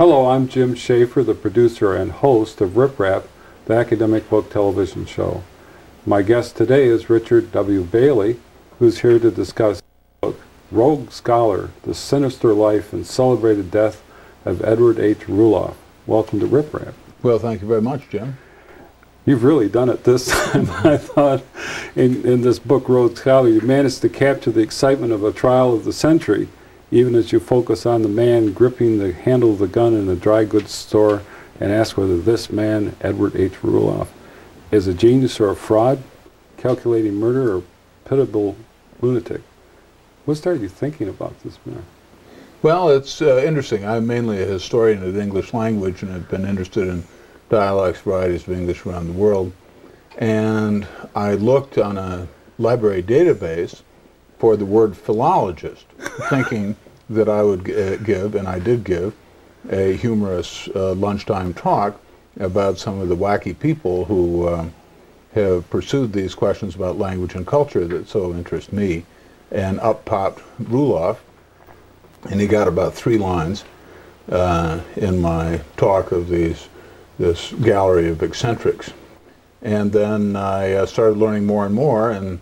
Hello, I'm Jim Schaefer, the producer and host of Rip Rap, the academic book television show. My guest today is Richard W. Bailey, who's here to discuss the book, Rogue Scholar, The Sinister Life and Celebrated Death of Edward H. Ruloff. Welcome to Rip Rap. Well, thank you very much, Jim. You've really done it this time. I thought in this book, Rogue Scholar, you managed to capture the excitement of a trial of the century, even as you focus on the man gripping the handle of the gun in a dry goods store and ask whether this man, Edward H. Ruloff, is a genius or a fraud, calculating murder or pitiable lunatic. What started you thinking about this man? Well, it's interesting. I'm mainly a historian of the English language and have been interested in dialects, varieties of English around the world. And I looked on a library database for the word philologist, thinking that I would give, and I did give, a humorous lunchtime talk about some of the wacky people who have pursued these questions about language and culture that so interest me. And up popped Ruloff, and he got about 3 lines in my talk of this gallery of eccentrics. And then I started learning more and more, and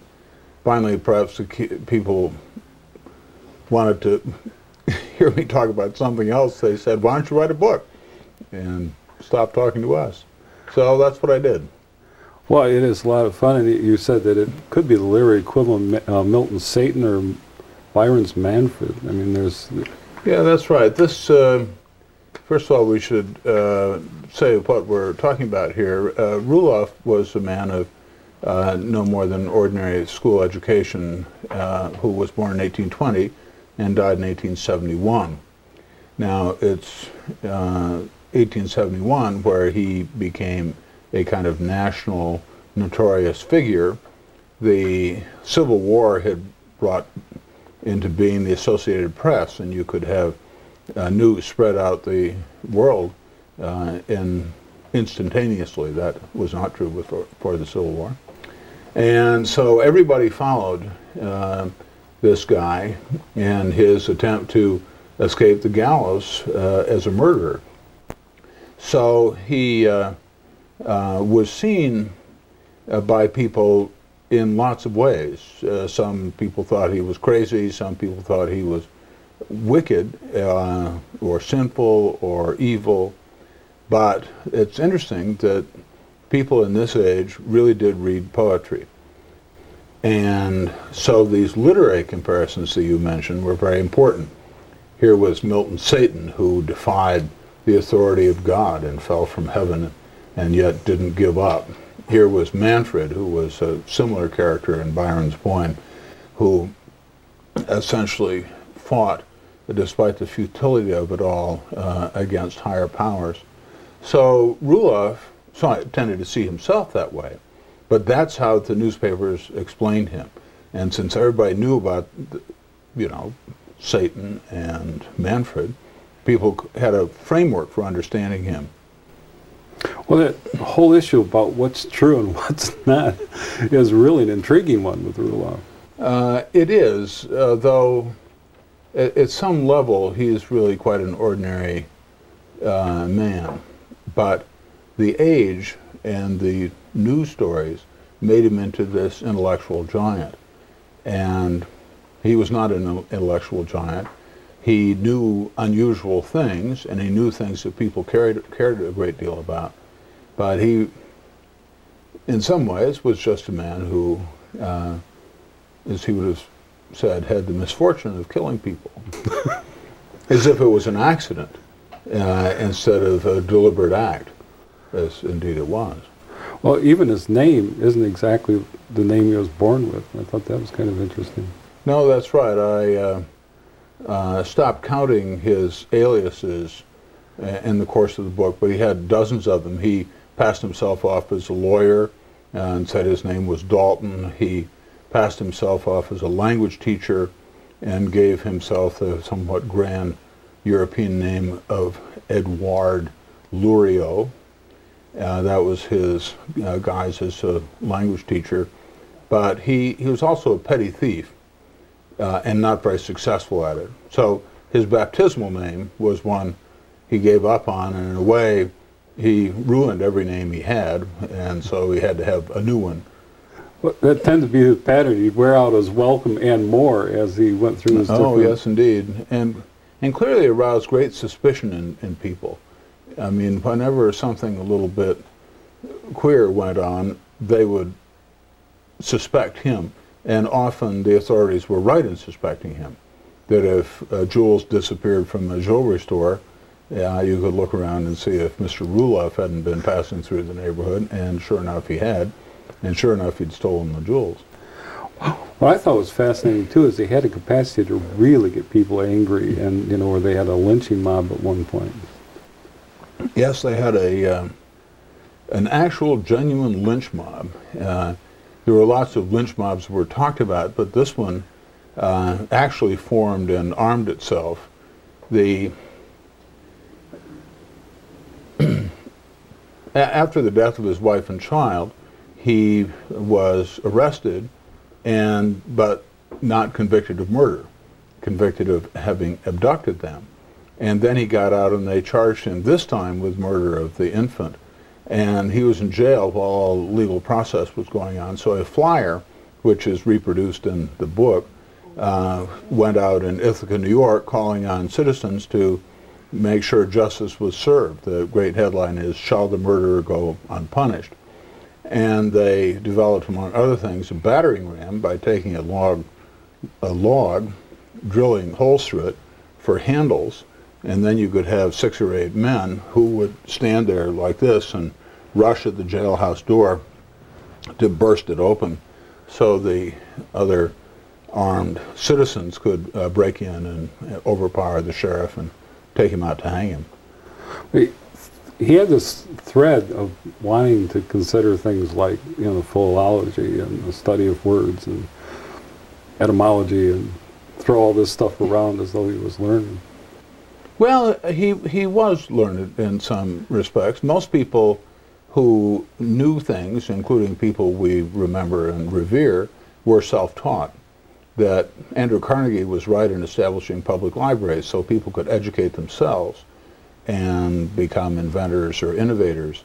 finally perhaps people wanted to hear me talk about something else. They said, why don't you write a book? And stop talking to us. So that's what I did. Well, it is a lot of fun, and you said that it could be the literary equivalent of Milton's Satan or Byron's Manfred. I mean, there's... Yeah, that's right. This, first of all, we should say what we're talking about here. Ruloff was a man of no more than ordinary school education who was born in 1820 and died in 1871. Now, it's 1871 where he became a kind of national notorious figure. The Civil War had brought into being the Associated Press, and you could have news spread out the world instantaneously. That was not true for the Civil War. And so everybody followed this guy and his attempt to escape the gallows as a murderer. So he was seen by people in lots of ways. Some people thought he was crazy, some people thought he was wicked or sinful or evil. But it's interesting that people in this age really did read poetry. And so these literary comparisons that you mentioned were very important. Here was Milton's Satan, who defied the authority of God and fell from heaven and yet didn't give up. Here was Manfred, who was a similar character in Byron's poem, who essentially fought, despite the futility of it all, against higher powers. So Ruloff tended to see himself that way, but that's how the newspapers explained him. And since everybody knew about, Satan and Manfred, people had a framework for understanding him. Well, that whole issue about what's true and what's not is really an intriguing one with Ruloff. It is, though at some level he is really quite an ordinary man. But the age and the news stories made him into this intellectual giant. And he was not an intellectual giant. He knew unusual things, and he knew things that people cared a great deal about. But he, in some ways, was just a man who, as he would have said, had the misfortune of killing people, as if it was an accident instead of a deliberate act, as indeed it was. Well, even his name isn't exactly the name he was born with. I thought that was kind of interesting. No, that's right. I stopped counting his aliases in the course of the book, but he had dozens of them. He passed himself off as a lawyer and said his name was Dalton. He passed himself off as a language teacher and gave himself the somewhat grand European name of Edouard Luriot. That was his guise as a language teacher. But he was also a petty thief and not very successful at it. So his baptismal name was one he gave up on, and in a way, he ruined every name he had, and so he had to have a new one. Well, that tended to be his pattern. He'd wear out his welcome and more as he went through his different... Oh, yes, indeed. And clearly aroused great suspicion in people. I mean, whenever something a little bit queer went on, they would suspect him. And often the authorities were right in suspecting him. That if jewels disappeared from a jewelry store, you could look around and see if Mr. Ruloff hadn't been passing through the neighborhood, and sure enough he had. And sure enough, he'd stolen the jewels. What I thought was fascinating, too, is they had a capacity to really get people angry, and, where they had a lynching mob at one point. Yes, they had an actual, genuine lynch mob. There were lots of lynch mobs that were talked about, but this one actually formed and armed itself. After the death of his wife and child, he was arrested, but not convicted of murder, convicted of having abducted them. And then he got out and they charged him this time with murder of the infant. And he was in jail while all the legal process was going on. So a flyer, which is reproduced in the book, went out in Ithaca, New York, calling on citizens to make sure justice was served. The great headline is, "Shall the murderer go unpunished?" And they developed, among other things, a battering ram by taking a log, drilling holes through it for handles, and then you could have 6 or 8 men who would stand there like this and rush at the jailhouse door to burst it open so the other armed citizens could break in and overpower the sheriff and take him out to hang him. He had this thread of wanting to consider things like, philology and the study of words and etymology and throw all this stuff around as though he was learning. Well, he was learned in some respects. Most people who knew things, including people we remember and revere, were self-taught. That Andrew Carnegie was right in establishing public libraries so people could educate themselves and become inventors or innovators.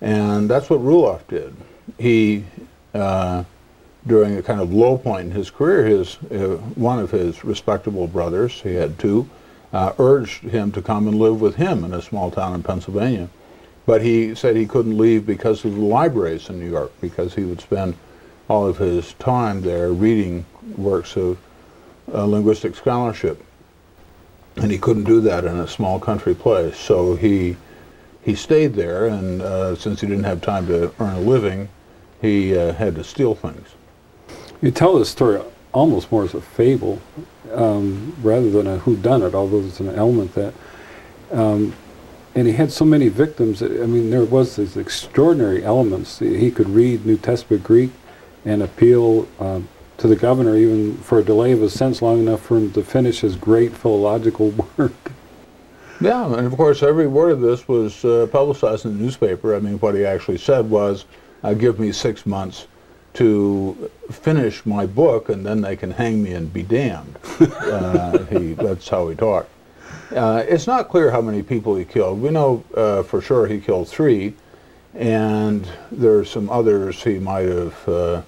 And that's what Ruloff did. He, during a kind of low point in his career, one of his respectable brothers, he had 2, urged him to come and live with him in a small town in Pennsylvania. But he said he couldn't leave because of the libraries in New York, because he would spend all of his time there reading works of linguistic scholarship. And he couldn't do that in a small country place. So he stayed there, and since he didn't have time to earn a living, he had to steal things. You tell this story almost more as a fable rather than a whodunit, although there's an element that. And he had so many victims. There was these extraordinary elements. He could read New Testament Greek and appeal to the governor even for a delay of a sentence long enough for him to finish his great philological work. Yeah, and of course every word of this was publicized in the newspaper. What he actually said was, give me 6 months to finish my book and then they can hang me and be damned. That's how he talked. It's not clear how many people he killed. We know for sure he killed 3, and there are some others he might have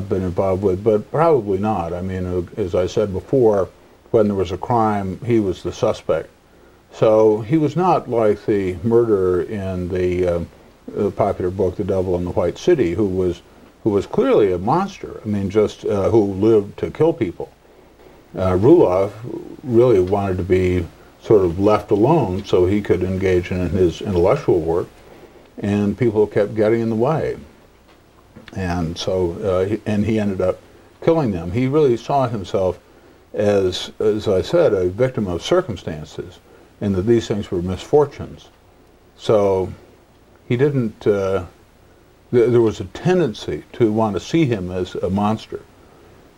been involved with, but probably not. As I said before, when there was a crime, he was the suspect. So he was not like the murderer in the popular book, The Devil in the White City, who was clearly a monster. Who lived to kill people. Ruloff really wanted to be sort of left alone so he could engage in his intellectual work, and people kept getting in the way. And so, he ended up killing them. He really saw himself as I said, a victim of circumstances, and that these things were misfortunes. So he didn't, there was a tendency to want to see him as a monster,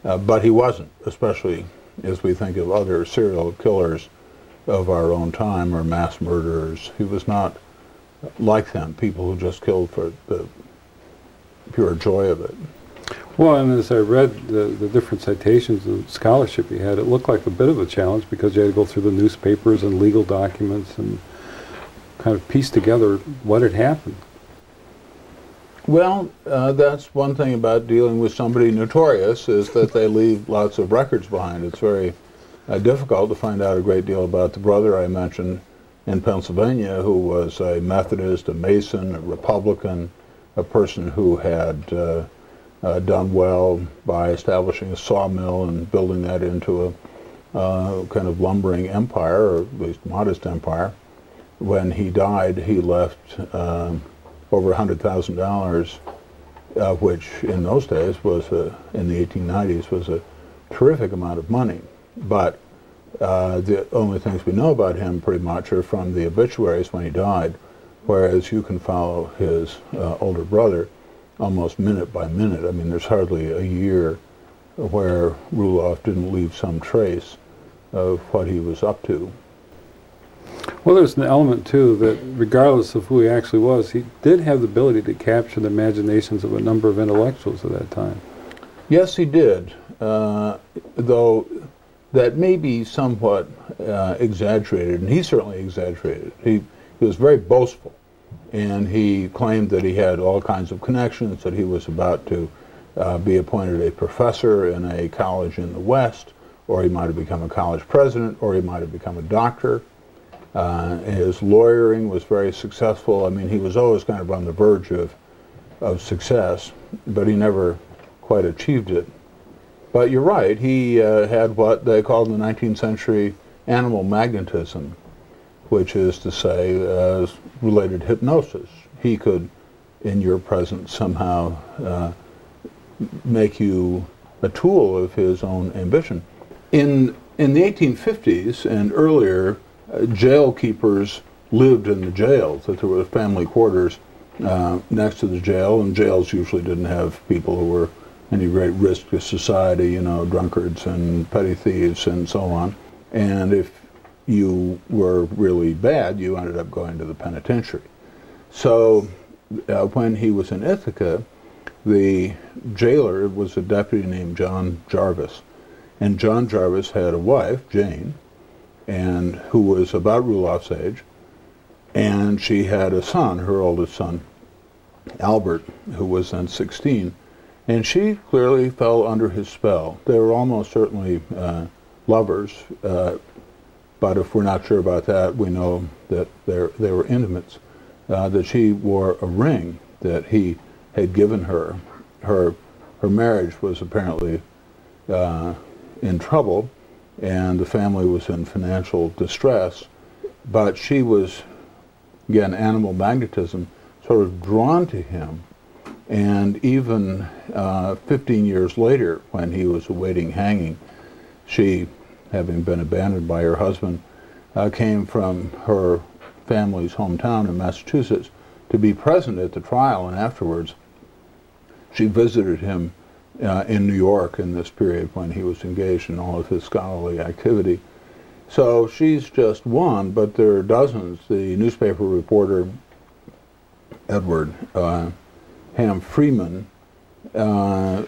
but he wasn't, especially as we think of other serial killers of our own time or mass murderers. He was not like them, people who just killed for the pure joy of it. Well, and as I read the different citations and scholarship he had, it looked like a bit of a challenge because you had to go through the newspapers and legal documents and kind of piece together what had happened. Well, that's one thing about dealing with somebody notorious, is that they leave lots of records behind. It's very difficult to find out a great deal about the brother I mentioned in Pennsylvania, who was a Methodist, a Mason, a Republican, a person who had done well by establishing a sawmill and building that into a kind of lumbering empire, or at least modest empire. When he died, he left over $100,000, which in those days was, in the 1890s, was a terrific amount of money. But the only things we know about him pretty much are from the obituaries when he died, whereas you can follow his older brother almost minute by minute. I mean, there's hardly a year where Ruloff didn't leave some trace of what he was up to. Well, there's an element, too, that regardless of who he actually was, he did have the ability to capture the imaginations of a number of intellectuals at that time. Yes, he did, though that may be somewhat exaggerated, and he certainly exaggerated. He was very boastful, and he claimed that he had all kinds of connections, that he was about to be appointed a professor in a college in the West, or he might have become a college president, or he might have become a doctor. His lawyering was very successful. I mean, he was always kind of on the verge of success, but he never quite achieved it. But you're right, he had what they called in the 19th century animal magnetism, which is to say related hypnosis. He could, in your presence, somehow make you a tool of his own ambition. In the 1850s and earlier, jail keepers lived in the jails, that there were family quarters next to the jail, and jails usually didn't have people who were any great risk to society, you know, drunkards and petty thieves and so on. And if you were really bad, you ended up going to the penitentiary. So when he was in Ithaca, the jailer was a deputy named John Jarvis. And John Jarvis had a wife, Jane, and who was about Ruloff's age, and she had a son, her oldest son, Albert, who was then 16, and she clearly fell under his spell. They were almost certainly lovers, but if we're not sure about that, we know that they were intimates, that she wore a ring that he had given her. Her marriage was apparently in trouble, and the family was in financial distress, but she was, again, animal magnetism, sort of drawn to him. And even 15 years later, when he was awaiting hanging, she, having been abandoned by her husband, came from her family's hometown in Massachusetts to be present at the trial, and afterwards she visited him in New York in this period when he was engaged in all of his scholarly activity. So she's just one, but there are dozens. The newspaper reporter Edward Ham Freeman, a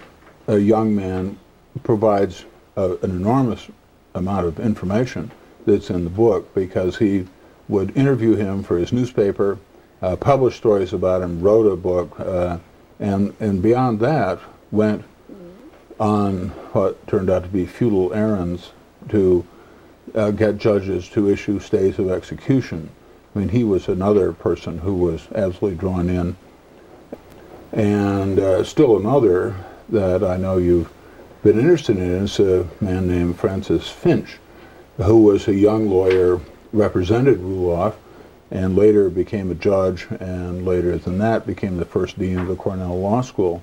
young man, provides an enormous amount of information that's in the book, because he would interview him for his newspaper, publish stories about him, wrote a book, and beyond that went on what turned out to be futile errands to get judges to issue stays of execution. I mean, he was another person who was absolutely drawn in. And still another that I know you've been interested in is a man named Francis Finch, who was a young lawyer, represented Ruloff, and later became a judge, and later than that became the first dean of the Cornell Law School.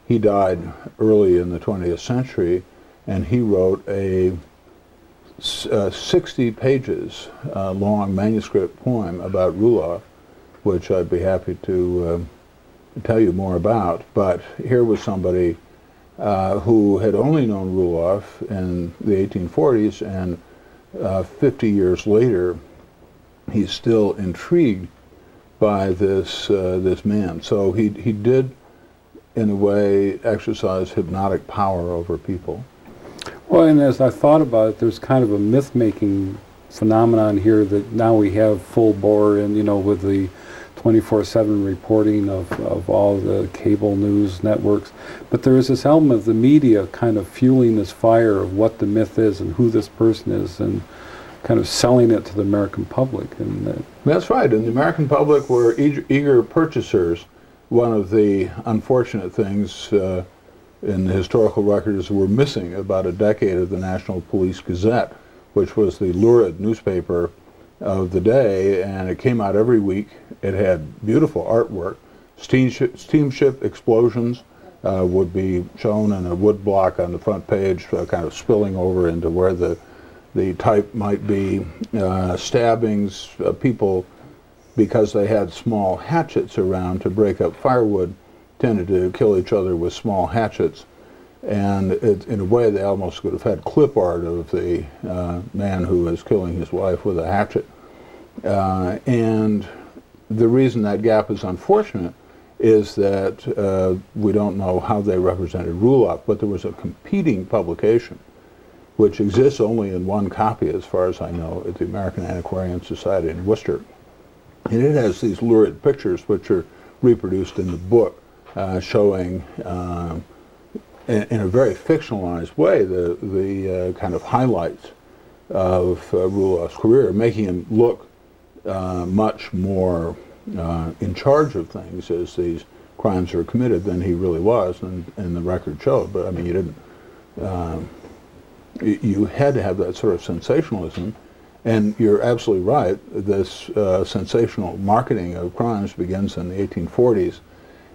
He died early in the 20th century, and he wrote a 60 pages long manuscript poem about Ruloff, which I'd be happy to tell you more about. But here was somebody who had only known Ruloff in the 1840s, and 50 years later, he's still intrigued by this man. So he did, in a way, exercise hypnotic power over people. Well, and as I thought about it, there's kind of a myth-making phenomenon here that now we have full bore, and with the 24/7 reporting of all the cable news networks. But there is this element of the media kind of fueling this fire of what the myth is and who this person is, and kind of selling it to the American public. And that's right, and the American public were eager purchasers. One of the unfortunate things in the historical records we're missing about a decade of the National Police Gazette, which was the lurid newspaper of the day, and it came out every week. It had beautiful artwork. Steamship explosions would be shown in a wood block on the front page, kind of spilling over into where the type might be. Stabbings, people, because they had small hatchets around to break up firewood, tended to kill each other with small hatchets. And in a way, they almost could have had clip art of the man who was killing his wife with a hatchet. And the reason that gap is unfortunate is that we don't know how they represented Ruloff, but there was a competing publication which exists only in one copy, as far as I know, at the American Antiquarian Society in Worcester. And it has these lurid pictures which are reproduced in the book, showing in a very fictionalized way the kind of highlights of Ruloff's career, making him look much more in charge of things as these crimes are committed than he really was, and the record showed. But I mean, you didn't. You had to have that sort of sensationalism, and you're absolutely right. This sensational marketing of crimes begins in the 1840s,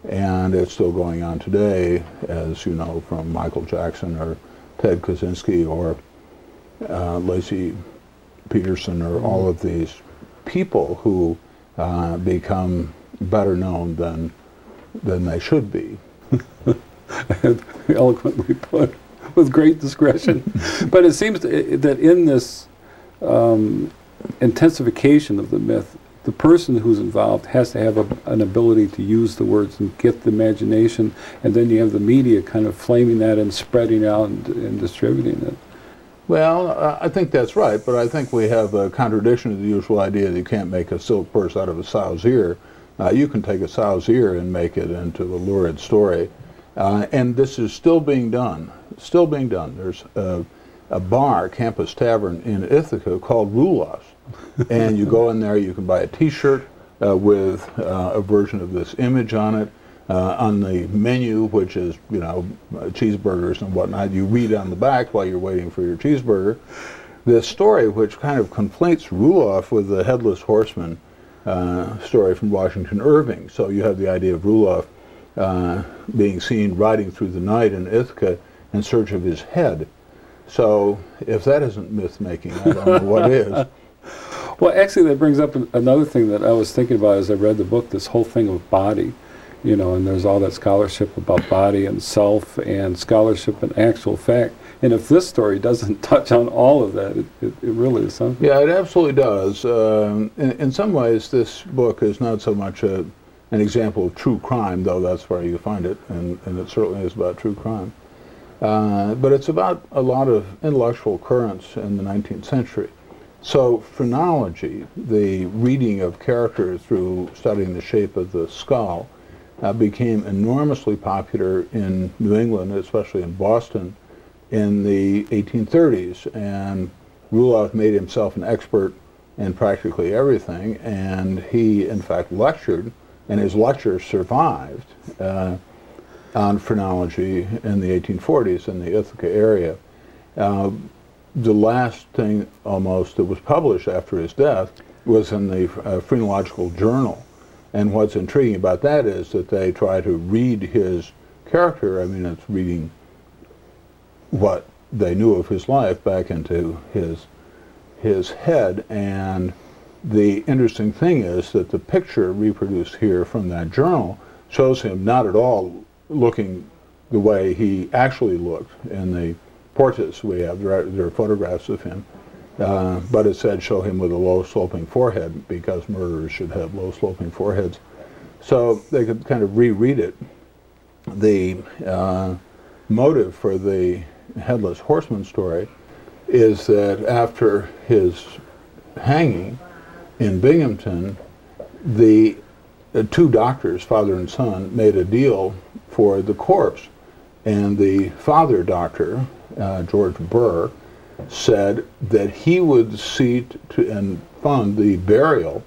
and it's still going on today, as you know, from Michael Jackson or Ted Kaczynski or Lacey Peterson, or all of these people who become better known than they should be. Eloquently put, with great discretion. But it seems that in this intensification of the myth, the person who's involved has to have an ability to use the words and get the imagination, and then you have the media kind of flaming that and spreading out and distributing it. Well, I think that's right, but I think we have a contradiction to the usual idea that you can't make a silk purse out of a sow's ear. You can take a sow's ear and make it into a lurid story. And this is still being done. Still being done. There's a bar, Campus Tavern in Ithaca, called Ruloff's. And you go in there, you can buy a T-shirt with a version of this image on it. On the menu, which is, cheeseburgers and whatnot, you read on the back while you're waiting for your cheeseburger this story, which kind of conflates Ruloff with the Headless Horseman story from Washington Irving. So you have the idea of Ruloff being seen riding through the night in Ithaca in search of his head. So if that isn't myth-making, I don't know what is. Well, actually, that brings up another thing that I was thinking about as I read the book, this whole thing of body. And there's all that scholarship about body and self and scholarship and actual fact. And if this story doesn't touch on all of that, it really is something. Yeah, it absolutely does. In some ways, this book is not so much an example of true crime, though that's where you find it, and it certainly is about true crime. But it's about a lot of intellectual currents in the 19th century. So phrenology, the reading of character through studying the shape of the skull, became enormously popular in New England, especially in Boston, in the 1830s. And Ruloff made himself an expert in practically everything, and he, in fact, lectured, and his lectures survived on phrenology in the 1840s in the Ithaca area. The last thing, almost, that was published after his death was in the Phrenological Journal. And what's intriguing about that is that they try to read his character. I mean, it's reading what they knew of his life back into his head. And the interesting thing is that the picture reproduced here from that journal shows him not at all looking the way he actually looked in the portraits we have. There are photographs of him. But it said show him with a low-sloping forehead, because murderers should have low-sloping foreheads. So they could kind of reread it. The motive for the Headless Horseman story is that after his hanging in Binghamton, the two doctors, father and son, made a deal for the corpse. And the father doctor, George Burr, said that he would see to and fund the burial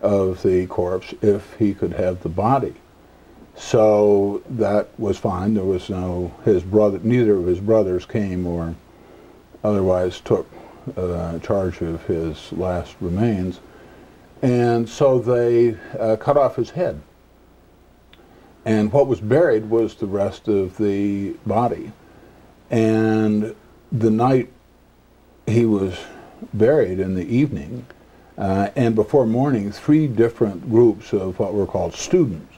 of the corpse if he could have the body. So that was fine. There was neither of his brothers came or otherwise took charge of his last remains. And so they cut off his head. And what was buried was the rest of the body. And the night he was buried, in the evening, and before morning, 3 different groups of what were called students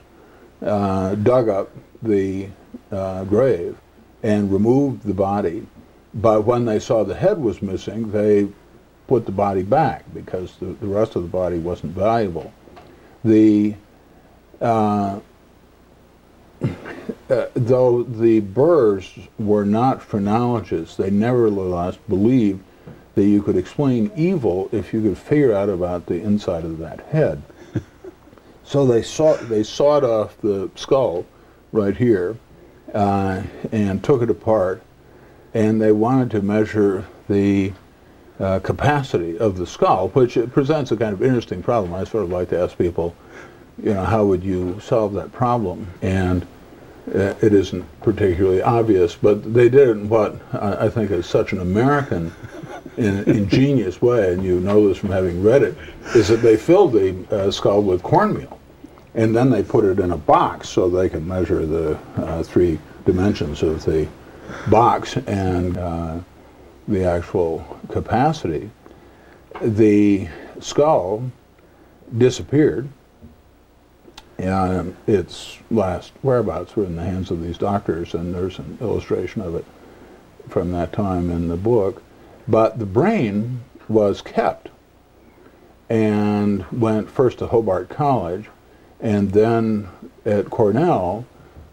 dug up the grave and removed the body. But when they saw the head was missing, they put the body back because the rest of the body wasn't valuable. Though the Burrs were not phrenologists, they nevertheless believed that you could explain evil if you could figure out about the inside of that head. So they sawed off the skull right here and took it apart, and they wanted to measure the capacity of the skull, which it presents a kind of interesting problem. I sort of like to ask people, how would you solve that problem? And it isn't particularly obvious, but they did it in what I think is such an American, ingenious way, and you know this from having read it, is that they filled the skull with cornmeal, and then they put it in a box so they could measure the 3 dimensions of the box and the actual capacity. The skull disappeared. Its last whereabouts were in the hands of these doctors, and there's an illustration of it from that time in the book. But the brain was kept and went first to Hobart College, and then at Cornell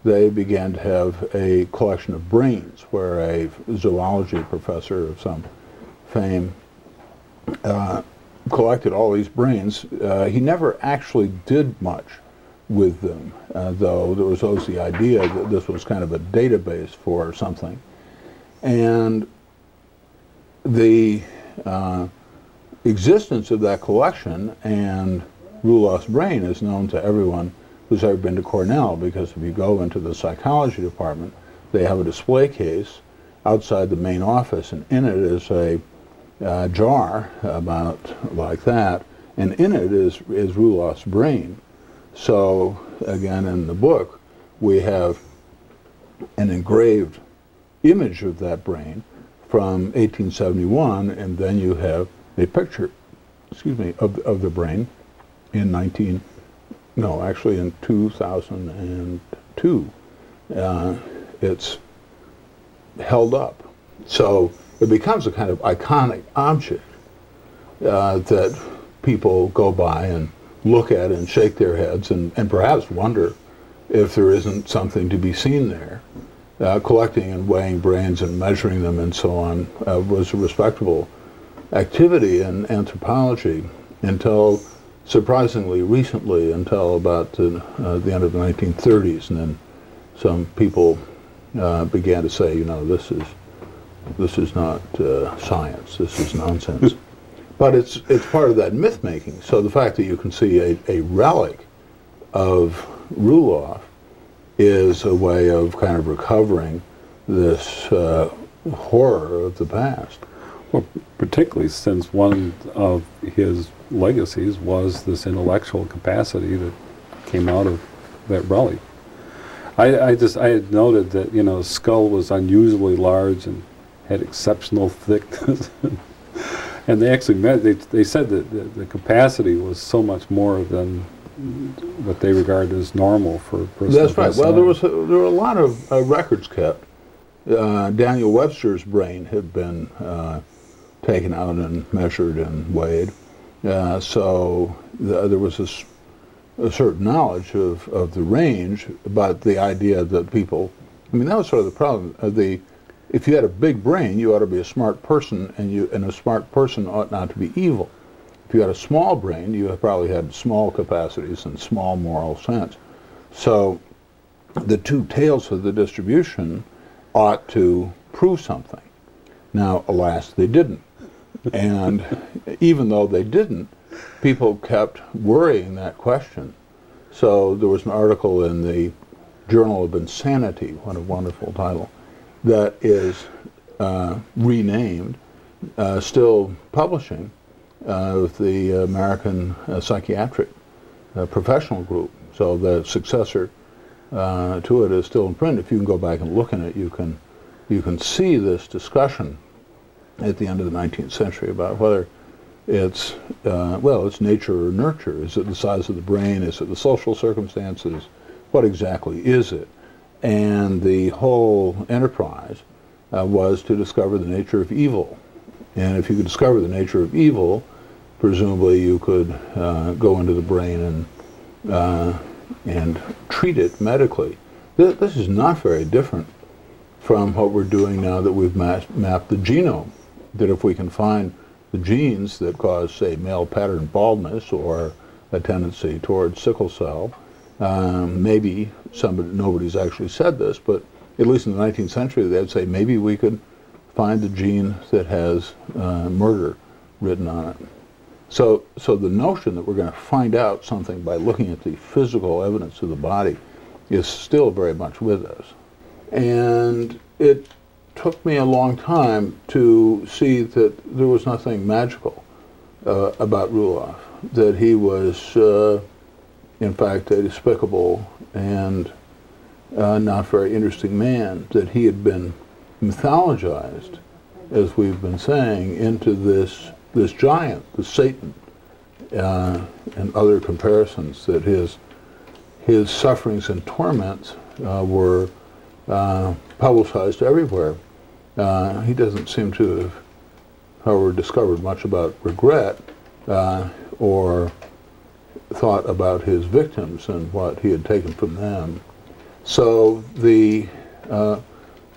they began to have a collection of brains where a zoology professor of some fame collected all these brains. He never actually did much with them, though there was always the idea that this was kind of a database for something. And the existence of that collection and Ruloff's brain is known to everyone who's ever been to Cornell, because if you go into the psychology department, they have a display case outside the main office, and in it is a jar about like that, and in it is Ruloff's brain. So, again, in the book, we have an engraved image of that brain from 1871, and then you have a picture, of the brain in 2002. It's held up. So it becomes a kind of iconic object that people go by and look at and shake their heads and perhaps wonder if there isn't something to be seen there. Collecting and weighing brains and measuring them and so on was a respectable activity in anthropology until surprisingly recently, until about the end of the 1930s, and then some people began to say, this is not science, this is nonsense. But it's part of that myth making. So the fact that you can see a relic of Ruloff is a way of kind of recovering this horror of the past. Well, particularly since one of his legacies was this intellectual capacity that came out of that relic. I had noted that his skull was unusually large and had exceptional thickness. And they actually they said that the capacity was so much more than what they regard as normal for a person. That's right. Well, there were a lot of records kept. Daniel Webster's brain had been taken out and measured and weighed. So there was a certain knowledge of the range, but the idea that people, that was sort of the problem. If you had a big brain, you ought to be a smart person, and a smart person ought not to be evil. If you had a small brain, you probably had small capacities and small moral sense. So the two tails of the distribution ought to prove something. Now, alas, they didn't. And even though they didn't, people kept worrying that question. So there was an article in the Journal of Insanity, what a wonderful title, that is renamed, still publishing, with the American Psychiatric Professional Group. So the successor to it is still in print. If you can go back and look in it, you can see this discussion at the end of the 19th century about whether it's it's nature or nurture. Is it the size of the brain? Is it the social circumstances? What exactly is it? And the whole enterprise was to discover the nature of evil. And if you could discover the nature of evil, presumably you could go into the brain and treat it medically. This is not very different from what we're doing now that we've mapped the genome. That if we can find the genes that cause, say, male pattern baldness or a tendency towards sickle cell, maybe nobody's actually said this, but at least in the 19th century they'd say maybe we could find the gene that has murder written on it. So the notion that we're going to find out something by looking at the physical evidence of the body is still very much with us. And it took me a long time to see that there was nothing magical about Roelof, that he was in fact a despicable and not very interesting man, that he had been mythologized, as we've been saying, into this giant, the Satan, and other comparisons, that his sufferings and torments were publicized everywhere. He doesn't seem to have, however, discovered much about regret or thought about his victims and what he had taken from them. So the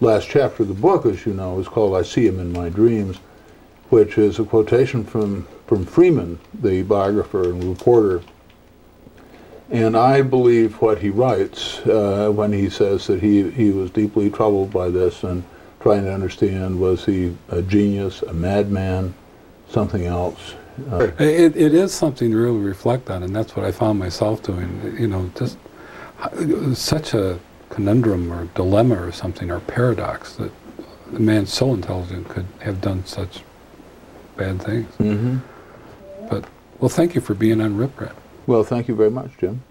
last chapter of the book, as you know, is called I See Him in My Dreams, which is a quotation from Freeman, the biographer and reporter. And I believe what he writes when he says that he was deeply troubled by this and trying to understand, was he a genius, a madman, something else? It is something to really reflect on, and that's what I found myself doing. You know, just such a conundrum or dilemma or something, or paradox, that a man so intelligent could have done such bad things. Mm-hmm. But, well, thank you for being on Rip Rap. Well, thank you very much, Jim.